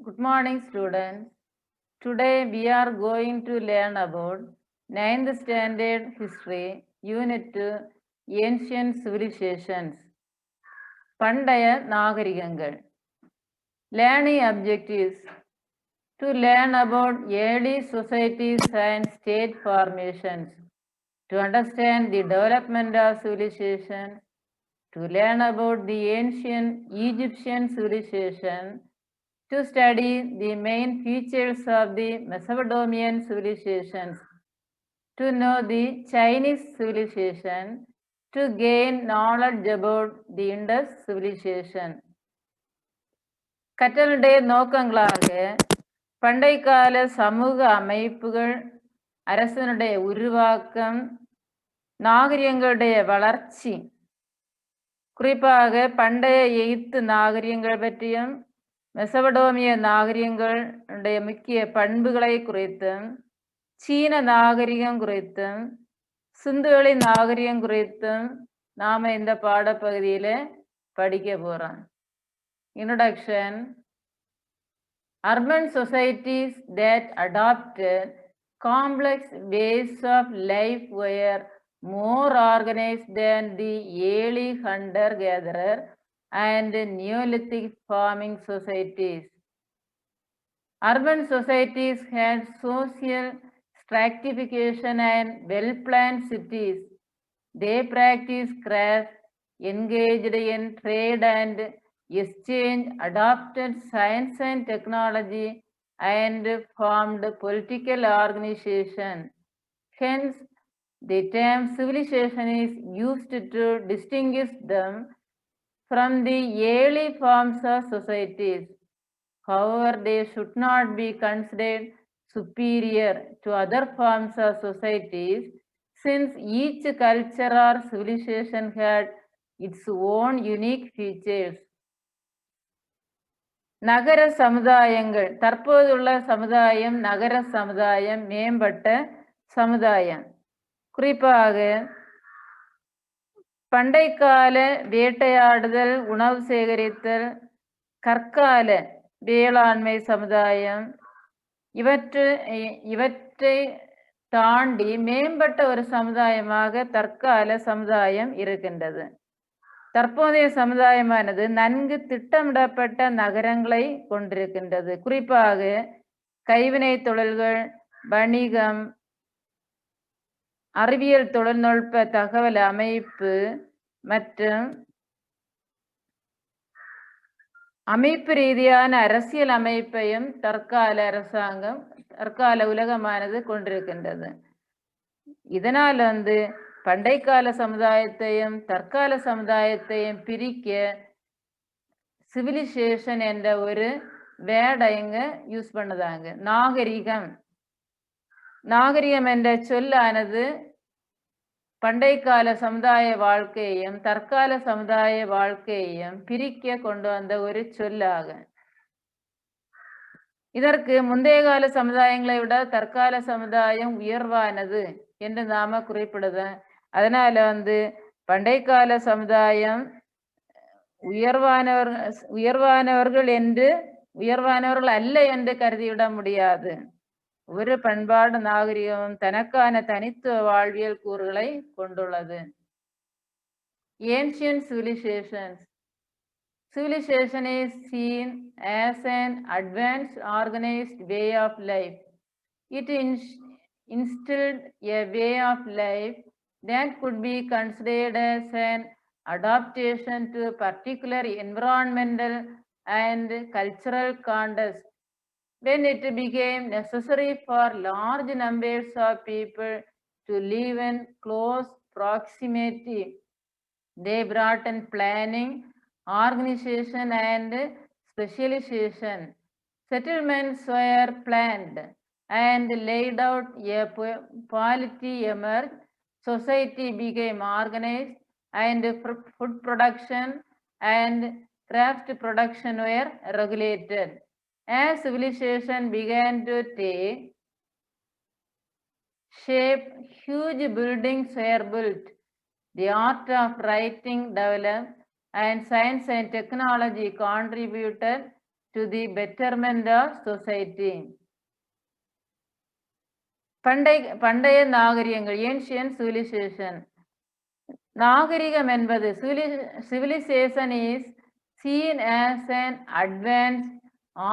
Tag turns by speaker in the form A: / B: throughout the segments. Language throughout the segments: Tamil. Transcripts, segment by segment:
A: Good morning, students. Today we are going to learn about 9th Standard History, Unit 2, Ancient Civilizations. പണ്ടയ നാഗരികങ്ങൾ. Learning objectives: to learn about early societies and state formations, to understand the development of civilization, to learn about the ancient Egyptian civilization, to study the main features of the Mesopotamian civilizations, to know the Chinese civilization, to gain knowledge about the Indus civilization. கற்றலுடைய நோக்கங்களாக பண்டைக்கால சமூக அமைப்புகள், அரசனுடைய உருவாக்கம், நாகரிகங்களுடைய வளர்ச்சி, குறிப்பாக பண்டைய எகிப்து நாகரிகங்கள் பற்றியும் மெசபடோமிய நாகரிகங்களுடைய முக்கிய பண்புகளை குறித்தும், சீன நாகரிகம் குறித்தும், சிந்துவெளி நாகரிகம் குறித்தும் நாம இந்த பாடப்பகுதியில படிக்க போறோம். Introduction: urban societies that adopted complex ways of life were more organized than the early hunter-gatherer and Neolithic farming societies. Urban societies had social stratification and well-planned cities. They practiced crafts, engaged in trade and exchange, adopted science and technology, and formed political organization. Hence, the term civilization is used to distinguish them from the early forms of societies. However, they should not be considered superior to other forms of societies, since each culture or civilization had its own unique features. நகர சமுதாயங்கள். தற்போதுள்ள சமுதாயம் நகர சமுதாயம், மேம்பட்ட சமுதாயம். குறிப்பாக பண்டைக்கால வேட்டையாடுதல், உணவு சேகரித்தல், கற்கால வேளாண்மை சமுதாயம், இவற்றை தாண்டி மேம்பட்ட ஒரு சமுதாயமாக தற்கால சமுதாயம் இருக்கின்றது. தற்போதைய சமுதாயமானது நன்கு திட்டமிடப்பட்ட நகரங்களை கொண்டிருக்கின்றது. குறிப்பாக கைவினை தொழில்கள், வணிகம், அறிவியல் தொழில்நுட்ப தகவல் அமைப்பு மற்றும் அமைப்பு ரீதியான அரசியல் அமைப்பையும் தற்கால அரசாங்கம், தற்கால உலகமானது கொண்டிருக்கின்றது. இதனால் பண்டைக்கால சமுதாயத்தையும் தற்கால சமுதாயத்தையும் பிரிக்க சிவிலைசேஷன் என்ற ஒரு வேர்டை இங்க யூஸ் பண்ணுதாங்க. நாகரிகம் என்ற சொல்லானது பண்டைக்கால சமுதாய வாழ்க்கையையும் தற்கால சமுதாய வாழ்க்கையையும் பிரிக்க கொண்டு வந்த ஒரு சொல்லாக. இதற்கு முந்தைய கால சமுதாயங்களை விட தற்கால சமுதாயம் உயர்வானது என்று நாம குறிப்பிடுத. அதனால பண்டைக்கால சமுதாயம் உயர்வானவர்கள் அல்ல என்று கருதிவிட முடியாது. ஒரு பண்பாடு நாகரிகமும் தனக்கான தனித்துவ வாழ்வியல் கூறுகளை கொண்டுள்ளது. Ancient civilizations. Civilization is seen as an advanced organized way of life. It instilled a way of life that could be considered as an adaptation to particular environmental and cultural context. When it became necessary for large numbers of people to live in close proximity, they brought in planning, organization, and specialization. Settlements were planned and laid out, a polity emerged, society became organized, and food production and craft production were regulated. As civilization began to take shape, huge buildings were built. The art of writing developed, and science and technology contributed to the betterment of society. பண்டைய நாகரிகங்கள், ஏன்ஷியன் சிவிலைசேஷன். நாகரிகம் என்பது, civilization is seen as an advanced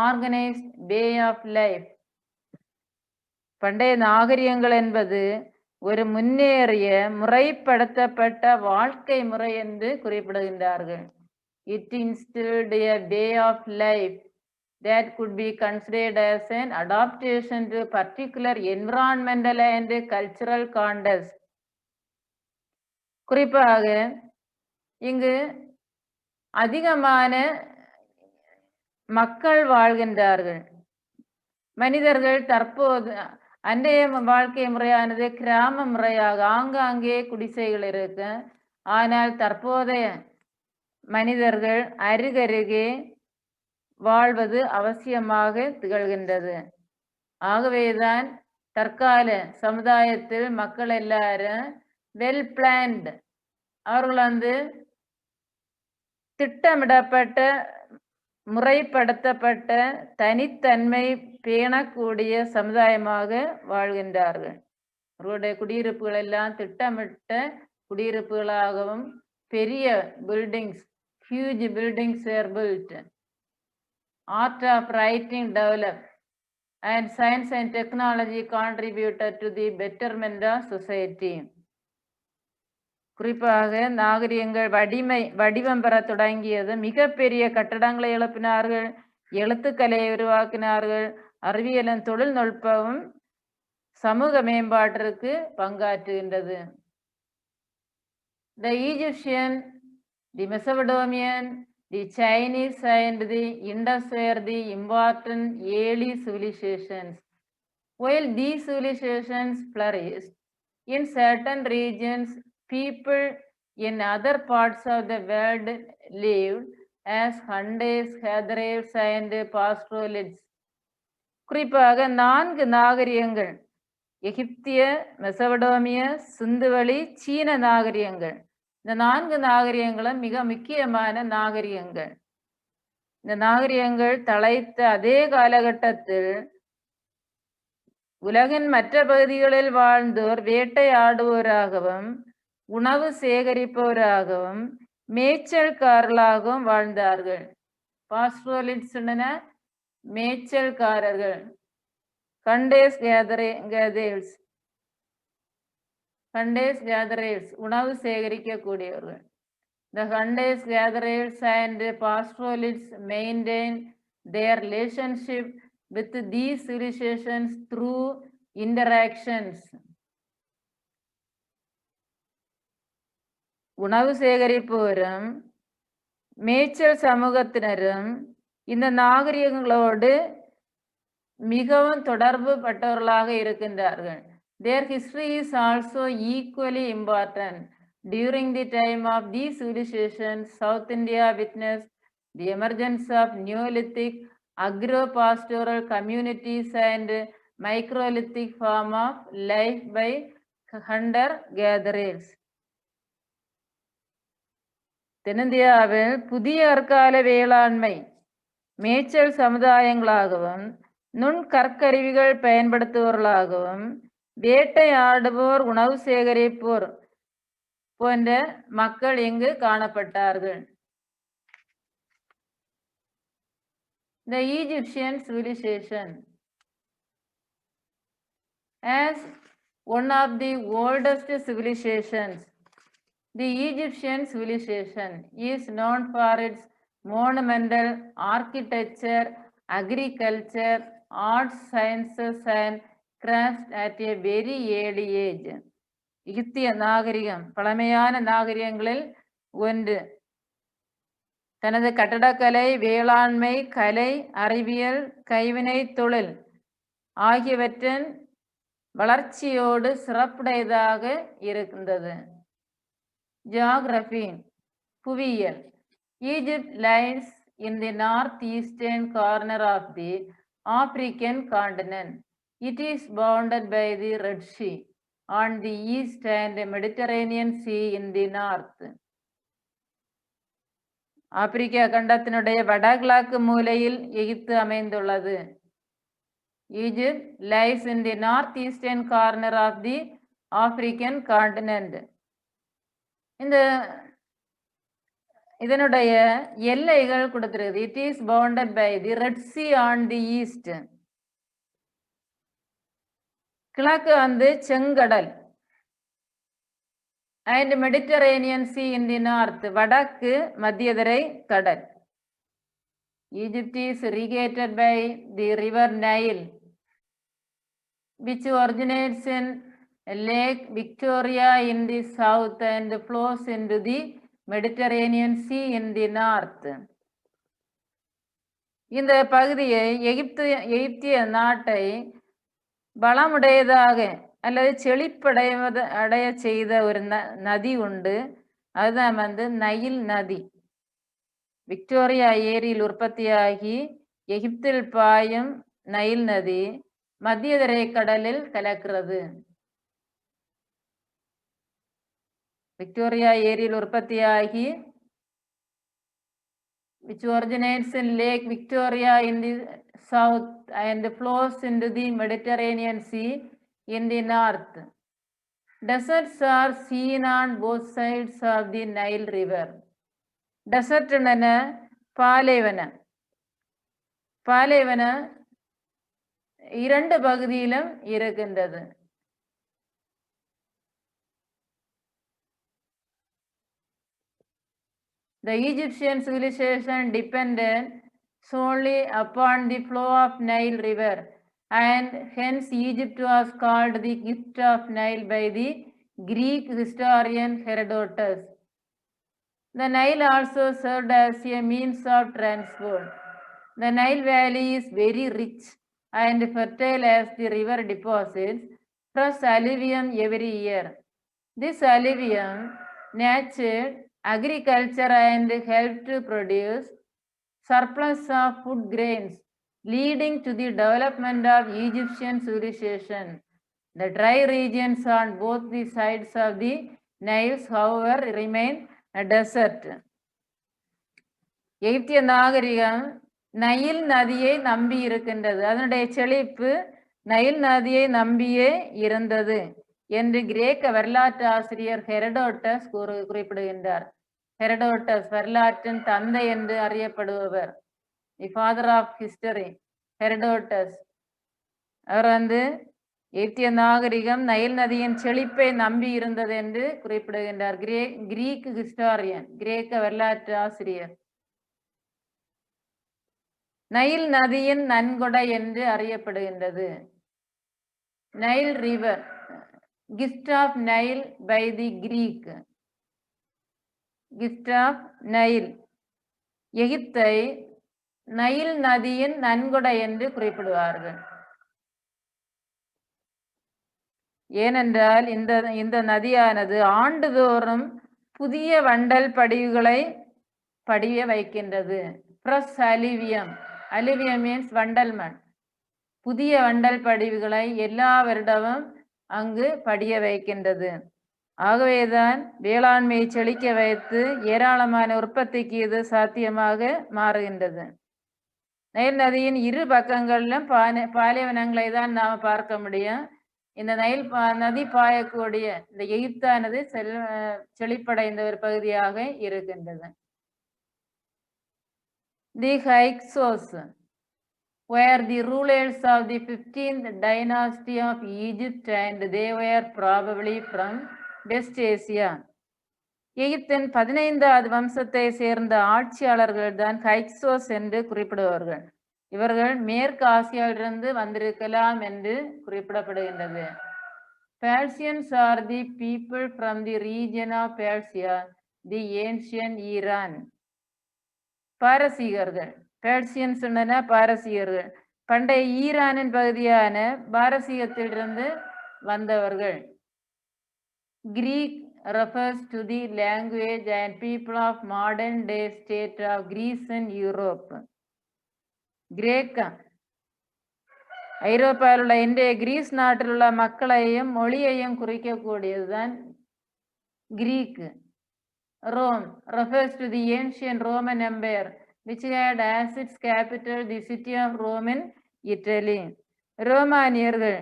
A: organized way of life. பண்டைய நாகரிகங்கள் என்பது ஒரு முன்னேறிய முறைப்படுத்தப்பட்ட வாழ்க்கை முறை என்று குறிப்பிடுகின்றார்கள். It instilled a way of life that could be considered as an adaptation to particular environmental and cultural context. குறிப்பாக இங்கு அதிகமான மக்கள் வாழ்கின்றார்கள். மனிதர்கள் தற்போது அன்றைய வாழ்க்கை முறையானது கிராம முறையாக ஆங்காங்கே குடிசைகள் இருக்கு. ஆனால் தற்போதைய மனிதர்கள் அருகருகே வாழ்வது அவசியமாக திகழ்கின்றது. ஆகவேதான் தற்கால சமுதாயத்தில் மக்கள் எல்லாரும் வெல் பிளான்ட், அவர்கள் திட்டமிடப்பட்ட முறைப்படுத்தப்பட்ட தனித்தன்மை பேணக்கூடிய சமுதாயமாக வாழ்கின்றார்கள். அவர்களுடைய குடியிருப்புகள் எல்லாம் திட்டமிட்ட குடியிருப்புகளாகவும் பெரிய buildings, huge buildings were built. Art of writing developed and science and technology contributed to the betterment of society. குறிப்பாக நாகரிகங்கள் வடிவம் பெற தொடங்கியது. மிகப்பெரிய கட்டடங்களை எழுப்பினார்கள், எழுத்துக்கலையை உருவாக்கினார்கள். அறிவியலும் தொழில்நுட்பமும் சமூக மேம்பாட்டிற்கு பங்காற்றுகின்றது. The Egyptian, the Mesopotamian, the Chinese and the Indus were the important early civilizations. While these civilizations flourished in certain regions, people in other parts of the world lived as hunters, gatherers and pastoralists. குறிப்பாக 4 நாகரிகங்கள், எகிப்திய, மெசபடோமிய, சிந்துவெளி, சீன நாகரிகங்கள். இந்த 4 நாகரிகங்களும் மிக முக்கியமான நாகரிகங்கள். இந்த நாகரிகங்கள் தலைத்த அதே காலகட்டத்தில் உலகின் மற்ற பகுதிகளில் வாழ்ந்தோர் வேட்டையாடுவோராகவும் உணவு சேகரிப்பவராகவும் மேய்ச்சல்காரர்களாகவும் வாழ்ந்தார்கள். பாஸ்டோரலிஸ்ட் மேய்ச்சல்காரர்கள். கண்டேஸ் கேதரர்ஸ் உணவு சேகரிக்கக்கூடியவர்கள். The hunters, gatherers and pastoralists maintained their relationship with these civilizations through interactions. உணவு சேகரிப்பவரும் மேய்ச்சல் சமூகத்தினரும் இந்த நாகரிகங்களோடு மிகவும் தொடர்பு பட்டவர்களாக இருக்கின்றார்கள். Their history is also equally important. During the time of these civilizations, South India witnessed the emergence of Neolithic agro-pastoral communities and microlithic form of life by hunter-gatherers. தென்னிந்தியாவில் புதிய கற்கால வேளாண்மை மேய்ச்சல் சமுதாயங்களாகவும் நுண்கற்கருவிகள் பயன்படுத்துபவர்களாகவும் வேட்டையாடுவோர் உணவு சேகரிப்போர் போன்ற மக்கள் இங்கு காணப்பட்டார்கள். The Egyptian civilization, as one of the oldest civilizations, the Egyptian civilization is known for its monumental architecture, agriculture, arts, sciences and crafts at a very early age. எகிப்திய நாகரிகம் பழமையான நாகரிகங்களில் ஒன்று. தனது கட்டடக்கலை, வேளாண்மை, கலை, அறிவியல், கைவினை தொழில் ஆகியவற்றின் வளர்ச்சியோடு சிறப்புடையதாக இருக்கின்றது. Geography, புவியியல். Egypt lies in the northeastern corner of the African continent. It is bounded by the Red Sea on the east and the Mediterranean Sea in the north. Africa கண்டத்தினுடைய வடகிழக்கு மூலையில் எகிப்து அமைந்துள்ளது. Egypt lies in the northeastern corner of the African continent. இதனுடைய எல்லைகள் கொடுத்திருக்கு. It is bounded by the Red Sea on the east. கிழக்கு செங்கடல் and Mediterranean Sea in the north. வடக்கு மத்தியதரை கடல். Egypt is irrigated by the river Nile, which originates in Lake Victoria in the south and flows into the Mediterranean Sea in the north. இந்த பகுதியை எகிப்திய நாட்டை பலமுடையதாக அல்லது செழிப்படைய செய்த ஒரு நதி உண்டு. அதுதான் நைல் நதி. விக்டோரியா ஏரியில் உற்பத்தியாகி எகிப்தில் பாயும் நைல் நதி மத்தியதரை கடலில் கலக்கிறது. விக்டோரியா ஏரியில் உற்பத்தியாகி which originates in Lake Victoria in the south and flows into the Mediterranean Sea in the north. Deserts are seen on both sides of the Nile River. Desert பாலைவன இரண்டு பகுதியிலும் இருக்கின்றது. The Egyptian civilization depended solely upon the flow of Nile River, and hence Egypt was called the gift of Nile by the Greek historian Herodotus. The Nile also served as a means of transport. The Nile Valley is very rich and fertile as the river deposits fresh alluvium every year. This alluvium nurtured agriculture and helped to produce surplus of food grains, leading to the development of Egyptian civilization. The dry regions on both the sides of the Nile, however, remain a desert. எகிப்திய நாகரிகம் நைல் நதியை நம்பி இருக்கின்றது. அதனுடைய செழிப்பு நைல் நதியை நம்பியே இருந்தது என்று கிரேக்க வரலாற்று ஆசிரியர் ஹெரோடோட்டஸ் குறிப்பிடுகின்றார். ஹெரோடோட்டஸ் வரலாற்றின் தந்தை என்று அறியப்படுபவர், the father of history Herodotus. அவர் எகிப்திய நாகரிகம் நைல் நதியின் செழிப்பை நம்பி இருந்தது என்று குறிப்பிடுகின்றார். கிரீக் ஹிஸ்டாரியன், கிரேக்க வரலாற்று ஆசிரியர். நைல் நதியின் நன்கொடை என்று அறியப்படுகின்றது. Nile river, gift of Nile by the Greek. gift of Nile. எகிப்தை நைல் நதியின் நன்கொடை என்று குறிப்பிடுவார்கள். ஏனென்றால் இந்த நதியானது ஆண்டுதோறும் புதிய வண்டல் படிவுகளை படிய வைக்கின்றது. ஃப்ரெஷ் அலுவியம், அலுவியம் மீன்ஸ் வண்டல் மண். புதிய வண்டல் படிவுகளை எல்லா வருடமும் அங்கு படிய வைக்கின்றது. ஆகவேதான் வேளாண்மையை செழிக்க வைத்து ஏராளமான உற்பத்திக்கு இது சாத்தியமாக மாறுகின்றது. நைல் நதியின் இரு பக்கங்களிலும் பாலைவனங்களை தான் நாம் பார்க்க முடியும். இந்த நைல் நதி பாயக்கூடிய இந்த எகிப்தானது செழிப்படைந்த ஒரு பகுதியாக இருக்கின்றது. The Hyksos were the rulers of the 15th dynasty of Egypt and they were probably from West Asia. எகிப்தின் 15வது வம்சத்தை சேர்ந்த ஆட்சியாளர்கள் தான் ஹைக்சோஸ் என்று குறிப்பிடுவார்கள். இவர்கள் மேற்கு ஆசியாவிலிருந்து வந்திருக்கலாம் என்று குறிப்பிடப்படுகின்றது. Persians are the people from the region of Persia, the ancient Iran. பாரசீகர்கள், பெர்சியன்ஸ் பாரசீகர்கள், பண்டைய ஈரானின் பகுதியான பாரசீகத்திலிருந்து வந்தவர்கள். Greek refers to the language and people of modern day state of Greece and Europe. கிரேக்கம் ஐரோப்பாவில் உள்ள இன்றைய கிரீஸ் நாட்டில் உள்ள மக்களையும் மொழியையும் குறிக்கக்கூடியதுதான் Greek. Rome refers to the ancient Roman Empire, which had as its capital the city of Rome in Italy. ரோமானியர்கள்,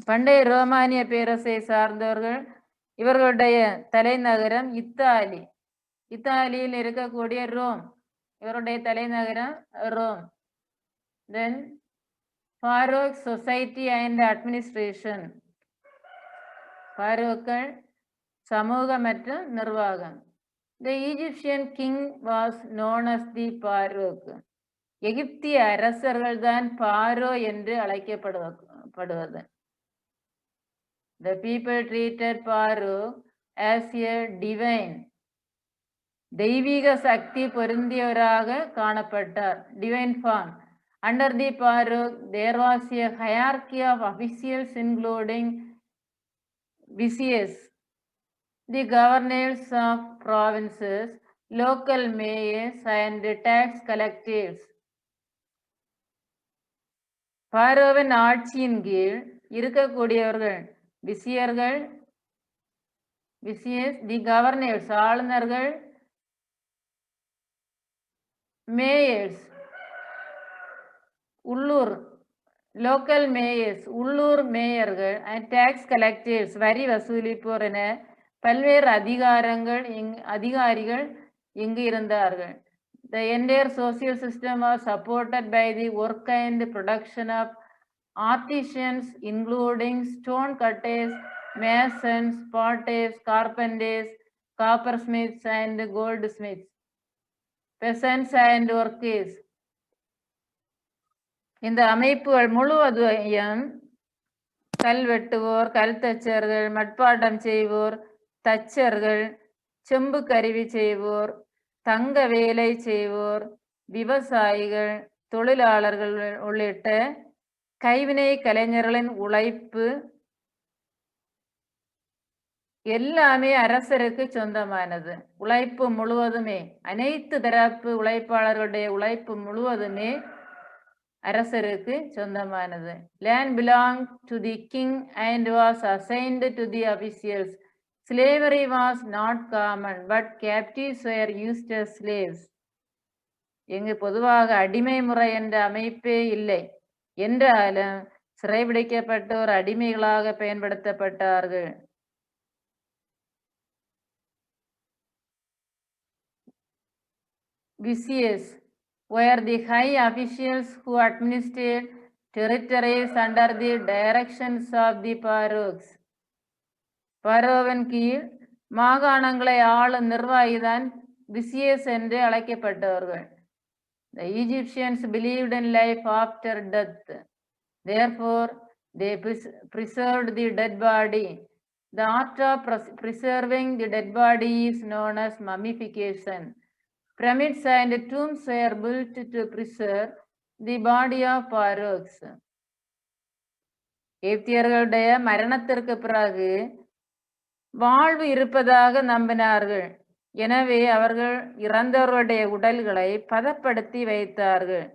A: பண்டைய ரோமானிய பேரரசை சார்ந்தவர்கள். இவர்களுடைய தலைநகரம் இத்தாலி. இத்தாலியில் இருக்கக்கூடிய ரோம். இவருடைய தலைநகரம் Rome. Then Farouk society and administration. ஃபாரூக்கள் சமூக மற்றும் நிர்வாகம். The Egyptian king was known as the Farouk. எகிப்திய அரசர்கள் தான் பாரோ என்று அழைக்கப்படுவது. The people treated Farouk as a divine. தெய்வீக சக்தி பொருந்தியவராக காணப்பட்டார். Divine form. Under the Farouk, there was a hierarchy of officials including viziers, the governors of provinces, local mayors and tax collectors. பாரோவின் ஆட்சியின் கீழ் இருக்கக்கூடியவர்கள் விசியர்கள், தி கவர்னர்ஸ் ஆளுநர்கள், மேயர்ஸ் உள்ளூர், லோக்கல் மேயர்ஸ் உள்ளூர் மேயர்கள், அண்ட் டாக்ஸ் கலெக்டர்ஸ் வரி வசூலிப்போர் என பல்வேறு அதிகாரிகள் இங்கு இருந்தார்கள். The entire social system was supported by the work and production of artisans, including stone cutters, masons, potters, carpenters, coppersmiths and goldsmiths, peasants and workers. இந்த அமைப்புகள் முழுவதையும் கல்வெட்டுவோர், கல் தச்சர்கள், மட்பாட்டம் செய்வோர், தச்சர்கள், செம்பு கருவி செய்வோர், தங்க வேலை செய்வோர், விவசாயிகள், தொழிலாளர்கள் உள்ளிட்ட கைவினை கலைஞர்களின் உழைப்பு எல்லாமே அரசருக்கு சொந்தமானது. உழைப்பு முழுவதுமே, அனைத்து தரப்பு உழைப்பாளர்களுடைய உழைப்பு முழுவதுமே அரசருக்கு சொந்தமானது. Land belonged to the king and was assigned to the officials. Slavery was not common, but captives were used as slaves. இங்கு பொதுவாக அடிமை முறை என்ற அமைப்பே இல்லை என்றாலும் சிறைபிடிக்கப்பட்டோர் அடிமைகளாக பயன்படுத்தப்பட்டார்கள். Viziers were the high officials who administered territories under the directions of the Farouks. பாரோவின் கீழ் மாகாணங்களை ஆளும் நிர்வாகிதான் விசியஸ் என்று அழைக்கப்பட்டவர்கள். The Egyptians believed in life after death. Therefore, they preserved the dead body. The art of preserving the dead body is known as mummification. Pyramids and tombs were built to preserve the body of pharaohs. எகிப்தியர்களுடைய மரணத்திற்கு பிறகு வாழ்வு இருப்பதாக நம்பினார்கள். எனவே அவர்கள் இறந்தவர்களுடைய உடல்களை பதப்படுத்தி வைத்தார்கள்.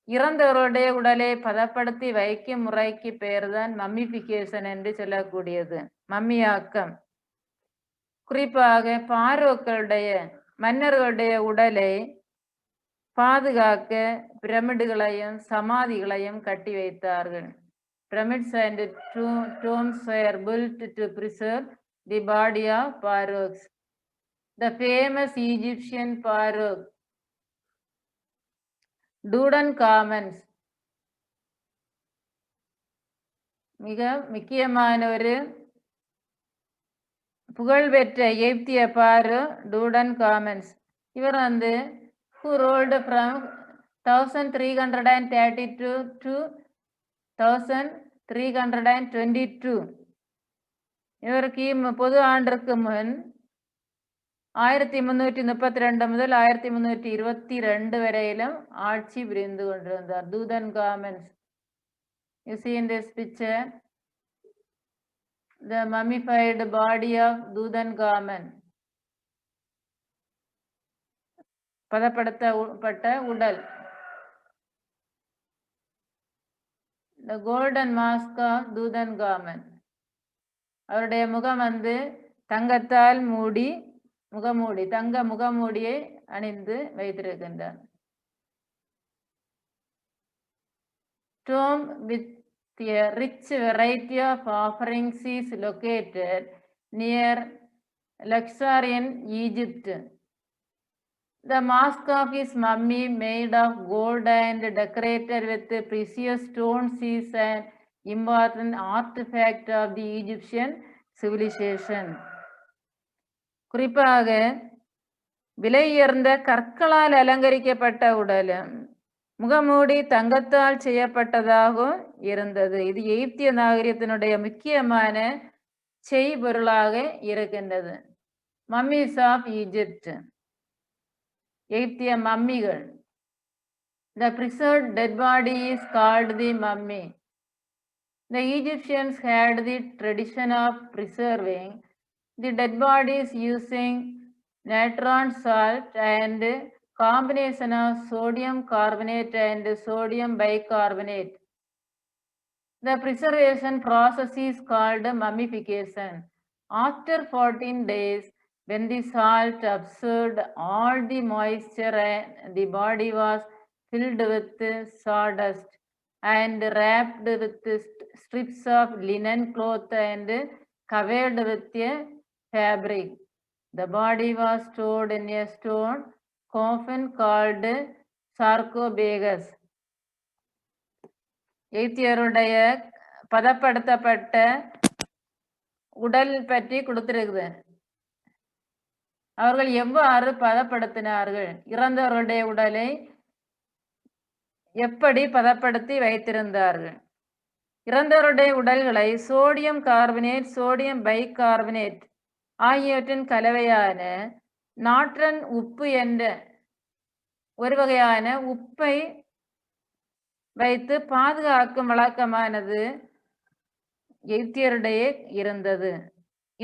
A: இறந்தவர்களுடைய உடலை பதப்படுத்தி வைக்கும் முறைக்கு பெயர்தான் மம்மிபிகேஷன் என்று சொல்லக்கூடியது, மம்மியாக்கம். குறிப்பாக பாரோக்களுடைய மன்னர்களுடைய உடலை பாதுகாக்க பிரமிடுகளையும் சமாதிகளையும் கட்டி வைத்தார்கள். Pyramids and tombs were built to preserve the body of pharaohs. The famous Egyptian pharaoh Tutankhamun, மிக முக்கியமான ஒரு புகழ்பெற்ற எகிப்திய பாரோ டூடன்காமன். இவர் who ruled from 1332 to 1322. இவருக்கு பொது ஆண்டிற்கு முன் 1332 முதல் 1322 வரையிலும் ஆட்சி புரிந்து கொண்டிருந்தார் Tutankhamun. You see in this picture the mummified body of Tutankhamun. பதப்படுத்தப்பட்ட உடல். The golden mask of Tutankhamun. அவருடைய முகம் தங்கத்தால் மூடி முகமூடி, தங்க முகமூடியை அணிந்து வைத்திருக்கின்றார். Tomb with a rich variety of offerings is located near Luxor in Egypt. The mask of his mummy, made of gold and decorated with precious stones, is an important artifact of the Egyptian civilization. குறிப்பாக விலையுயர்ந்த கற்களால் அலங்கரிக்கப்பட்ட உடலும் முகமூடி தங்கத்தால் செய்யப்பட்டதாகவும் இருந்தது. இது எகிப்திய நாகரிகத்தினுடைய முக்கியமான செய்பொருளாக இருக்கின்றது. மம்மிஸ் ஆஃப் ஈஜிப்ட், எகிப்திய மம்மிகள். The preserved dead body is called the mummy. The Egyptians had the tradition of preserving the dead bodies using natron salt and combination of sodium carbonate and sodium bicarbonate. The preservation process is called mummification. After 14 days, when the salt absorbed all the moisture and the body was filled with sawdust and wrapped with strips of linen cloth and covered with a fabric. The body was stored in a stone coffin called sarcophagus. எகிப்தியருடைய பதப்படுத்தப்பட்ட உடல் பற்றி கொடுத்திருக்குது. அவர்கள் எவ்வாறு பதப்படுத்தினார்கள், இறந்தவர்களுடைய உடலை எப்படி பதப்படுத்தி வைத்திருந்தார்கள். இறந்தவருடைய உடல்களை சோடியம் கார்பனேட், சோடியம் பைகார்பனேட் ஆகியவற்றின் கலவையான நாட்ரன் உப்பு என்ற ஒரு வகையான உப்பை வைத்து பாதுகாக்கும் வழக்கமானது எகிப்தியருடைய இருந்தது.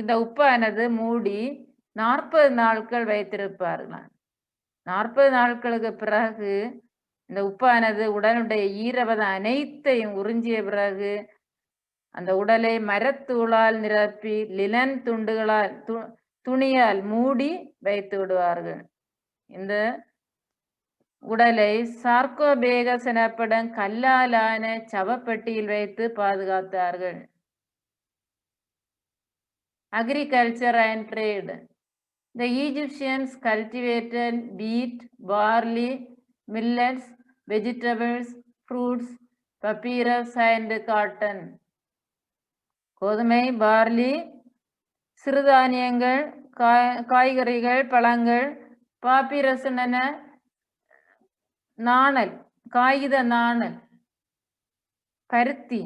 A: இந்த உப்பானது மூடி 40 நாட்கள் வைத்திருப்பார்களாம். 40 நாட்களுக்கு பிறகு இந்த உப்பானது உடலுடைய ஈரப்பதம் அனைத்தையும் உறிஞ்சிய பிறகு அந்த உடலை மரத்தூளால் நிரப்பி லினன் துண்டுகளால் துணியால் மூடி வைத்து விடுவார்கள். இந்த உடலை சார்கோபேகஸ் எனப்படும் கல்லாலான சவப்பெட்டியில் வைத்து பாதுகாத்தார்கள். Agriculture and trade. The Egyptians cultivated wheat, barley, millets, vegetables, fruits, papyrus and cotton. கோதுமை, பார்லி, சிறுதானியங்கள், காய்கறிகள், பழங்கள், பாப்பிரஸ் என நாணல், காகித நாணல், பருத்தி,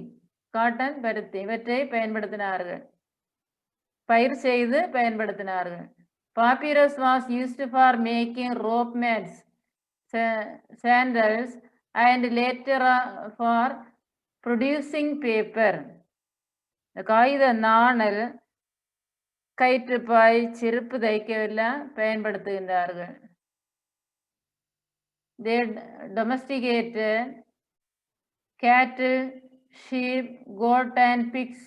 A: காட்டன், பருத்தி இவற்றை பயன்படுத்தினார்கள், பயிர் செய்து பயன்படுத்தினார்கள். Papyrus was used for making rope mats, sandals and later for producing paper. காகித நாணல் கயிற்றுப்பாய், செருப்பு தைக்கவெல்லாம் பயன்படுத்துகின்றார்கள். They domesticated cattle, sheep, goat and pigs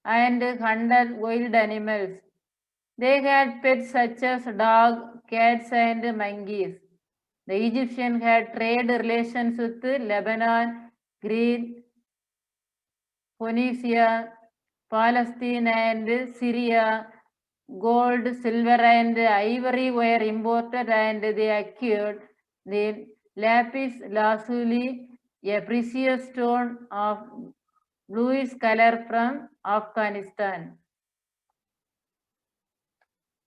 A: and hunted wild animals. They had pets such as dogs, cats and monkeys. The Egyptians had trade relations with Lebanon, Greece, Phoenicia, Palestine and Syria. Gold, silver and ivory were imported and they acquired the lapis lazuli, a precious stone of bluish color from Afghanistan.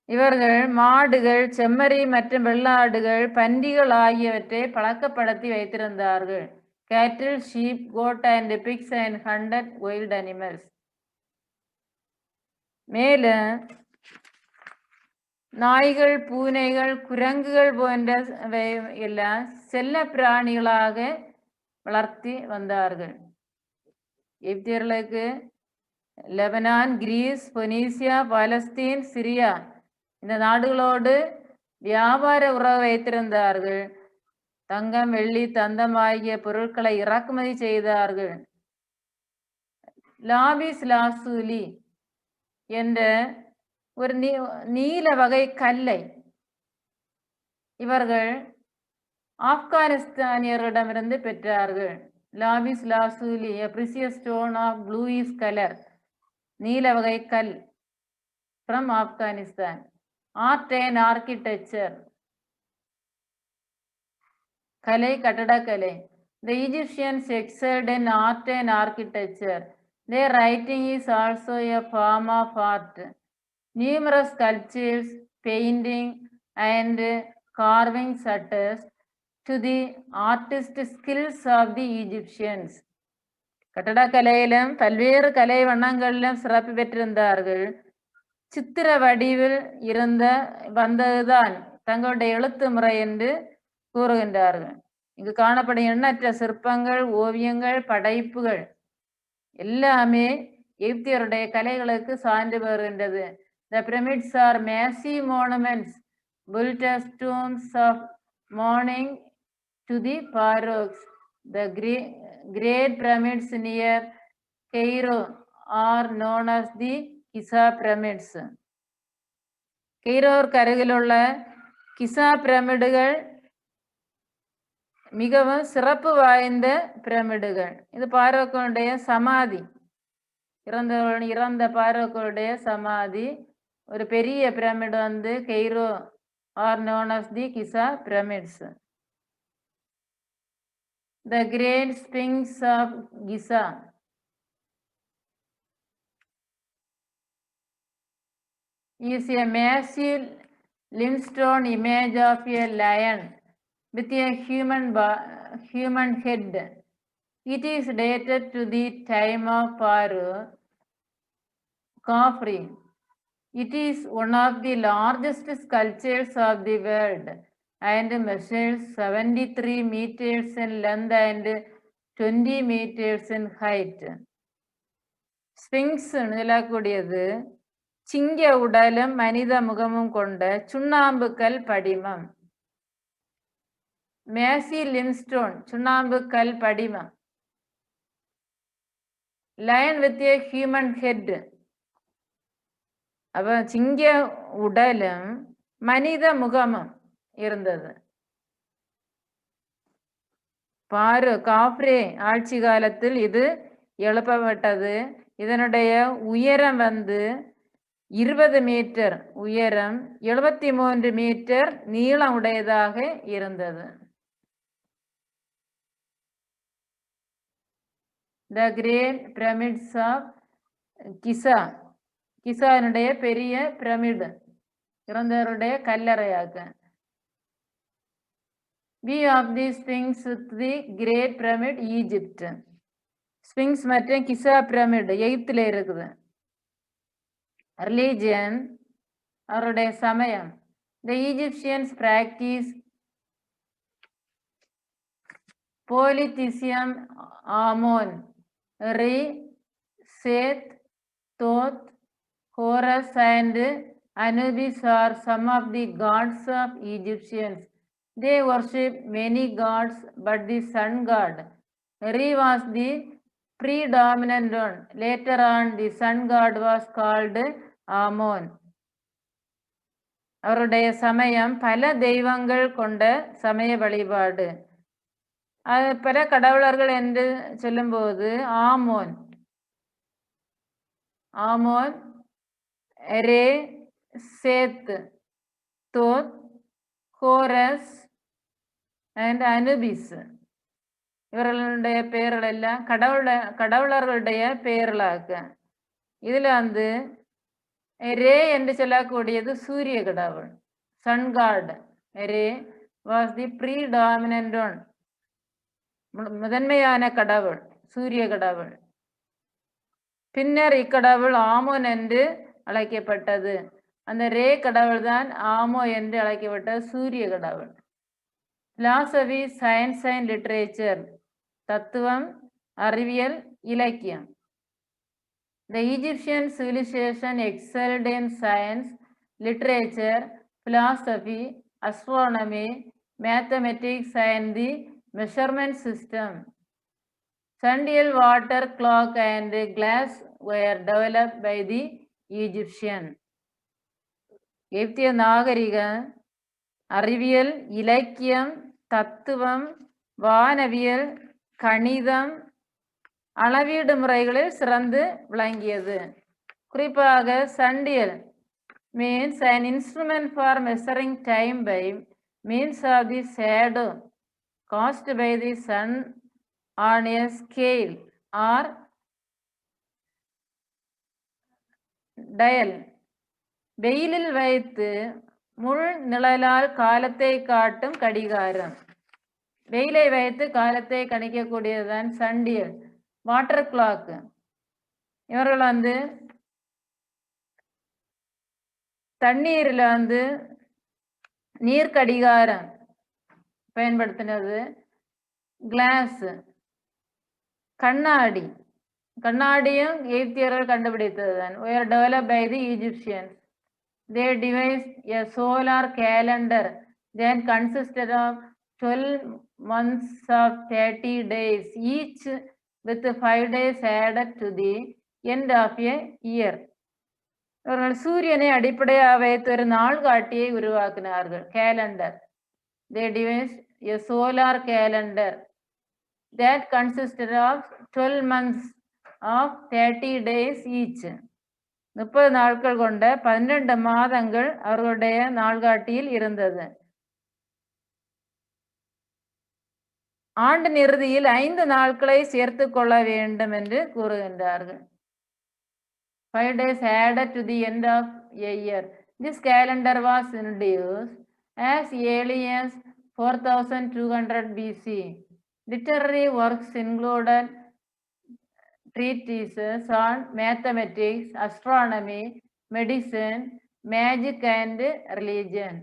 A: இவர்கள் மாடுகள், செம்மறி மற்றும் வெள்ளாடுகள், பன்றிகள் ஆகியவற்றை பழக்கப்படுத்தி வைத்திருந்தார்கள். Cattle, sheep, goat and pigs and hunted wild animals. மேலும் நாய்கள், பூனைகள், குரங்குகள் போன்றவை எல்லாம் செல்ல பிராணிகளாக வளர்த்தி வந்தார்கள். எகிப்தியர்களுக்கு லெபனான், கிரீஸ், பொனீசியா, பாலஸ்தீன், சிரியா இந்த நாடுகளோடு வியாபார உறவு வைத்திருந்தார்கள். தங்கம், வெள்ளி, தந்தம் ஆகிய பொருட்களை இறக்குமதி செய்தார்கள். லாபிஸ் லாசூலி என்ற ஒரு நீல வகை கல்லை இவர்கள் ஆப்கானிஸ்தானியரிடமிருந்து பெற்றார்கள். Lapis lazuli, a precious stone of bluish color, நீல வகை கல், from Afghanistan. Art and architecture, கலை, கட்டடக்கலை. The Egyptians excelled in art and architecture. Their writing is also a form of art. Numerous sculptures, painting, and carvings attest to the artist skills of the Egyptians. கட்டடக்கலையிலும் பல்வேறு கலை வண்ணங்களிலும் சிறப்பு பெற்றிருந்தார்கள். சித்திர வடிவில் வந்ததுதான் தங்களுடைய எழுத்து முறை என்று கூறுகின்றார்கள். இங்கு காணப்படும் எண்ணற்ற சிற்பங்கள், ஓவியங்கள், படைப்புகள் எல்லாமே எகிப்தியருடைய கலைகளுக்கு சான்று பெறுகின்றது. The pyramids are massive monuments built as tombs of mourning to the pharaohs. The great pyramids near Cairo are known as the Giza pyramids. கெய்ரோருக்கு அருகிலுள்ள கிசா பிரமிடுகள் மிகவும் சிறப்பு வாய்ந்த பிரமிடுகள். இது பாரோக்களுடைய சமாதி, இறந்த பாரோக்களுடைய சமாதி. ஒரு பெரிய pyramid Cairo are known as the Giza pyramids. The Great Sphinx of Giza is a massive limestone image of a lion with a human head. It is dated to the time of Pharaoh Khafre. It is one of the largest sculptures of the world and measures 73 meters in length and 20 meters in height. Sphinx நிலக்கூடியது சிங்க உடலும் மனித முகமும் கொண்ட சுண்ணாம்புக்கல் படிமம். மேசி லிம்ஸ்டோன், சுண்ணாம்புக்கல் படிமம். Lion with a human head, அப்ப சிங்க உடலும் மனித முகமும் இருந்தது. காஃப்ரே ஆட்சி காலத்தில் இது எழுப்பப்பட்டது. இதனுடைய உயரம் 20 மீட்டர் உயரம், 73 மீட்டர் நீளம் உடையதாக இருந்தது. The Great Pyramids of Giza, கிசானுடைய பெரிய பிரமிடு, இறந்தவருடைய கல்லறையாக. View of the Sphinx with the Great Pyramid, Egypt. Sphinx மற்றும் கிசா பிரமிடு எகிப்தில் இருக்குது. ரிலீஜியன், அவருடைய சமயம். The Egyptians practice polytheism. Amon, Re, Seth, Thoth, Horus and Anubis are some of the gods of Egyptians. They worship many gods, but the sun god Re was the predominant one. Later on, the sun god was called Amon. அவருடைய சமயம் பல தெய்வங்கள் கொண்ட சமய வழிபாடு. பல கடவுளர்கள் என்று சொல்லும்போது ஆமோன், ரே, சேத், தோத், ஹோரஸ் அண்ட் அனுபிஸ், இவர்களுடைய பெயர்கள் எல்லாம் கடவுளர்களுடைய பெயர்களாக. இதுல ரே என்று சொல்லக்கூடியது சூரிய கடவுள், sun god. Re was the predominant one, முதன்மையான கடவுள், சூரிய கடவுள். பின்னர் இக்கடவுள் ஆமோன் என்று அழைக்கப்பட்டது. அந்த ரே கடவுள் தான் ஆமோ என்று அழைக்கப்பட்ட சூரிய கடவுள். பிலாசபி, சயின்ஸ் அண்ட் லிட்ரேச்சர், தத்துவம், அறிவியல், இலக்கியம். The Egyptian civilization excelled in science, literature, philosophy, astronomy, mathematics and the measurement system. Sundial, water clock and glass were developed by the Egyptians. எகிப்திய நாகரிக அறிவியல், இலக்கியம், தத்துவம், வானவியல், கணிதம், அளவீடு முறைகளில் சிறந்து விளங்கியது. குறிப்பாக சண்டியல் means an instrument for measuring time by means of the shadow cast by the sun on a scale or dial. வெயிலில் வைத்து முள் நிழலால் காலத்தை காட்டும் கடிகாரம். வெயிலை வைத்து காலத்தை கணிக்கக்கூடியதுதான் சண்டியல். வாட்டர் கிளாக், இவர்கள் தண்ணீரில் நீர் கடிகாரம் பயன்படுத்தினது. கிளாஸ், கண்ணாடி, கண்ணாடியும் எகிப்தியர்கள் கண்டுபிடித்ததுதான். were developed by the Egyptians. They devised a solar calendar that consisted of 12 months of 30 days, each with 5 days added to the end of a year. அவர்கள் சூரியனை அடிப்படையாக வைத்து ஒரு நாள்காட்டியை உருவாக்கினார்கள். Calendar. They devised a solar calendar that consisted of 12 months of 30 days each. 30 நாட்கள் கொண்ட 12 மாதங்கள் அவர்களுடைய நாள்காட்டியில் இருந்தது. ஆண்டின் இறுதியில் 5 நாட்களை சேர்த்து கொள்ள வேண்டும் என்று கூறுகின்றார்கள். 5 days added to the end of a year. This calendar was introduced as early as 4200 BC. Literary works included treatises on mathematics, astronomy, medicine, magic, and religion.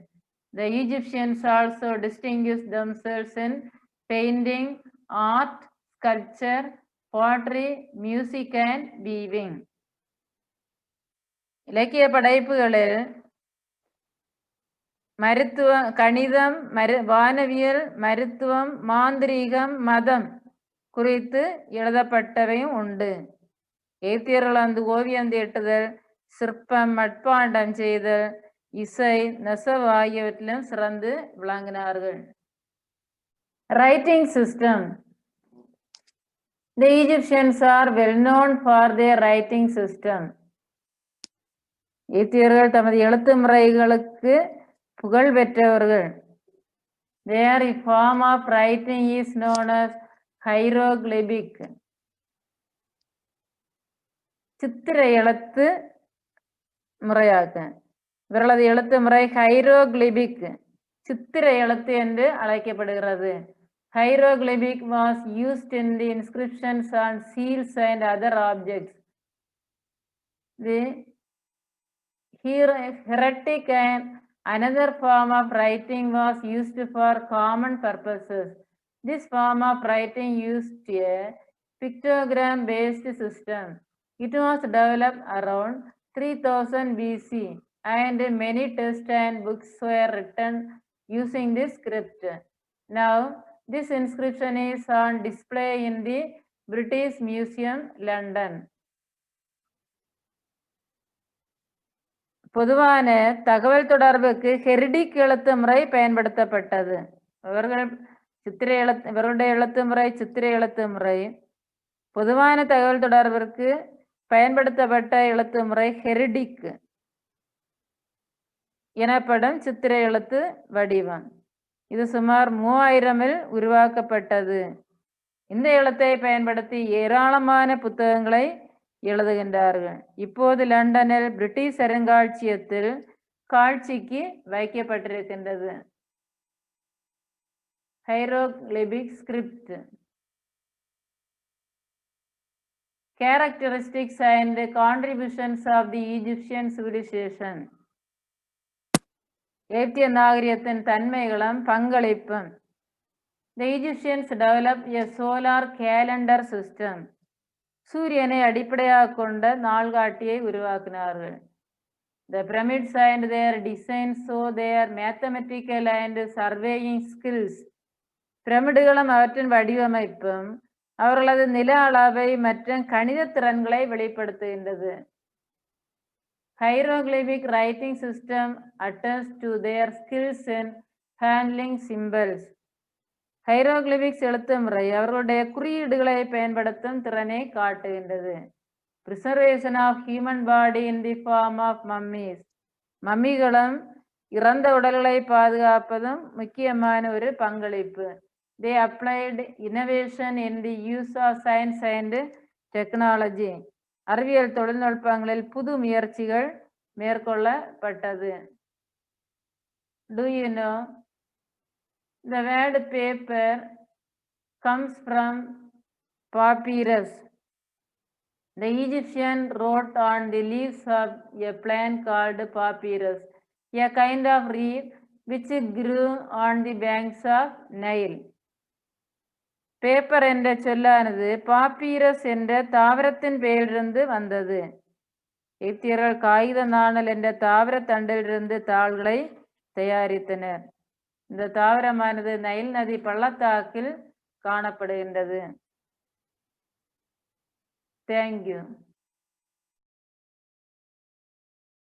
A: The Egyptians also distinguished themselves in painting, art, sculpture, poetry, music, and weaving. இலக்கிய படைப்புகளில் மருத்துவம், கணிதம், வானவியல், மருத்துவம், மாந்திரீகம், மதம் குறித்து எழுதப்பட்டவையும் உண்டு. எகிப்தியர்கள் ஓவியம் தீட்டுதல், சிற்பம், மட்பாண்டம் செய்தல், இசை, நெசவு ஆகியவற்றிலும் சிறந்து விளங்கினார்கள். Writing system. The Egyptians are well known for their writing system. எகிப்தியர்கள் தமது எழுத்து முறைகளுக்கு புகழ் பெற்றவர்கள். Their form of writing is known as hieroglyphic. சித்திர எழுத்து முறையாக்க. இவர்களது எழுத்து முறை ஹைரோகிளிபிக், சித்திர எழுத்து என்று அழைக்கப்படுகிறது. Hieroglyphic was used in the inscriptions on seals and other objects. The hieratic and another form of writing was used for common purposes. This form of writing used a pictogram-based system. It was developed around 3000 BC, and many texts and books were written using this script. Now, this inscription is on display in the British Museum, London. பொதுவான தகவல் தொடர்புக்கு ஹெரிடிக் எழுத்து முறை பயன்படுத்தப்பட்டது. இவருடைய எழுத்து முறை சித்திர எழுத்து முறை. பொதுவான தகவல் தொடர்பிற்கு பயன்படுத்தப்பட்ட எழுத்து முறை ஹெரிடிக் எனப்படும் சித்திர எழுத்து வடிவம். இது சுமார் 3000 உருவாக்கப்பட்டது. இந்த எழுத்தை பயன்படுத்தி ஏராளமான புத்தகங்களை எழுதுகின்றார்கள். இப்போது லண்டனில் பிரிட்டிஷ் அருங்காட்சியகத்தில் காட்சிக்கு வைக்கப்பட்டிருக்கின்றது. ஹைரோகிளிபிக் script. Characteristics and contributions of the Egyptian civilization. எகிப்திய நாகரிகத்தின் தன்மைகளும் பங்களிப்பும். The Egyptians developed a solar calendar system. சூரியனை அடிப்படையாக கொண்ட நாள்காட்டியை உருவாக்கினார்கள். The pyramids and their designs show their mathematical and surveying skills. பிரமிடுகளும் அவற்றின் வடிவமைப்பும் அவர்களது நில அளவை மற்றும் கணித திறன்களை வெளிப்படுத்துகின்றது. Hieroglyphic writing system attests to their skills in handling symbols. ஹைரோகிளிபிக்ஸ் எழுத்து முறை அவர்களுடைய குறியீடுகளை பயன்படுத்தும் திறனை காட்டுகின்றது. Preservation of human body in the form of mummies. மம்மிகளும் இறந்த உடல்களை பாதுகாப்பதும் முக்கியமான ஒரு பங்களிப்பு. They applied innovation in the use of science and technology. அறிவியல் தொழில்நுட்பங்களில் புது முயற்சிகள் மேற்கொள்ளப்பட்டது. Do you know the word paper comes from papyrus? The Egyptians wrote on the leaves of a plant called papyrus, a kind of reed which grew on the banks of Nile. Paper என்ற சொல்லானது பாப்பீரஸ் என்ற தாவரத்தின் பெயரிலிருந்து வந்தது. எகிப்தியர்கள் காகித நாணல் என்ற தாவர தண்டிலிருந்து தாள்களை தயாரித்தனர். இந்த தாவரமானது நைல் நதி பள்ளத்தாக்கில் காணப்படுகின்றது. தேங்க்யூ.